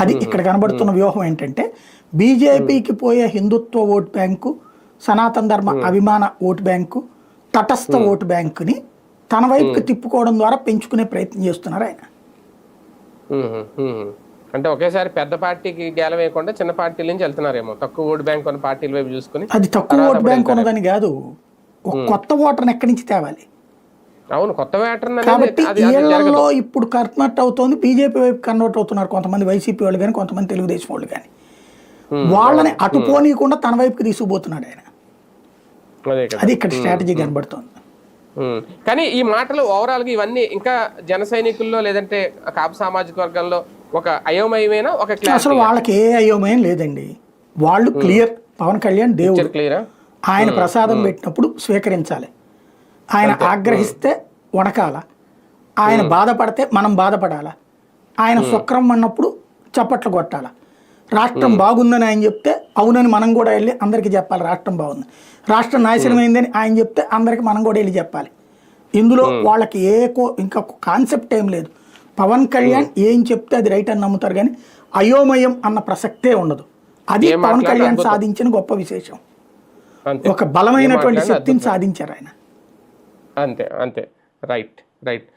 అది ఇక్కడ కనబడుతున్న వ్యూహం ఏంటంటే బీజేపీకి పోయే హిందుత్వ ఓటు బ్యాంకు, సనాతన ధర్మ అభిమాన ఓటు బ్యాంకు, తటస్థ ఓటు బ్యాంకుని తన వైపుకి తిప్పుకోవడం ద్వారా పెంచుకునే ప్రయత్నం చేస్తున్నారు ఆయన. అంటే ఒకేసారి పెద్ద పార్టీకి గెలవేయకుండా చిన్న పార్టీల నుంచి వెళ్తున్నారేమో, తక్కువ ఓటు బ్యాంక్ ఉన్న పార్టీల వైపు చూసుకుని. అది తక్కువ ఓటు బ్యాంక్ ఉన్నదని కాదు, ఒక కొత్త ఓటర్ని ఎక్కడి నుంచి తేవాలి. అవును, కొత్త ఓటర్ కాబట్టి ఏళ్లలో ఇప్పుడు కన్వర్ట్ అవుతోంది, బీజేపీ వైపు కన్వర్ట్ అవుతున్నారు కొంతమంది వైసీపీ వాళ్ళు కానీ, కొంతమంది తెలుగుదేశం వాళ్ళు కానీ. వాళ్ళని అటు పోనీయకుండా తన వైపుకి తీసుకుపోతున్నాడు ఆయన. అది ఇక్కడ స్ట్రాటజీ కనబడుతోంది. కానీ ఈ మాటలు ఓవరాల్ గా ఇవన్నీ ఇంకా జన సైనికుల్లో లేదంటే కాపు సామాజిక వర్గంలో ఒక అయోమయమైన ఒక అసలు వాళ్ళకి ఏ అయోమయం లేదండి. వాళ్ళు క్లియర్. పవన్ కళ్యాణ్ దేవుడు, క్లియర్. ఆయన ప్రసాదం పెట్టినప్పుడు స్వీకరించాలి, ఆయన ఆగ్రహిస్తే వణకాల, ఆయన బాధపడితే మనం బాధపడాలా, ఆయన శుక్రం అన్నప్పుడు చప్పట్లు కొట్టాల. రాష్ట్రం బాగుందని ఆయన చెప్తే అవునని మనం కూడా వెళ్ళి అందరికీ చెప్పాలి రాష్ట్రం బాగుంది. రాష్ట్రం నాశనమైందని ఆయన చెప్తే అందరికి మనం కూడా వెళ్ళి చెప్పాలి. ఇందులో వాళ్ళకి ఇంకా కాన్సెప్ట్ ఏం లేదు. పవన్ కళ్యాణ్ ఏం చెప్తే అది రైట్ అని నమ్ముతారు కానీ అయోమయం అన్న ప్రసక్తే ఉండదు. అది పవన్ కళ్యాణ్ సాధించిన గొప్ప విశేషం. ఒక బలమైనటువంటి శక్తిని సాధించారు ఆయన. అంతే అంతే. Right right.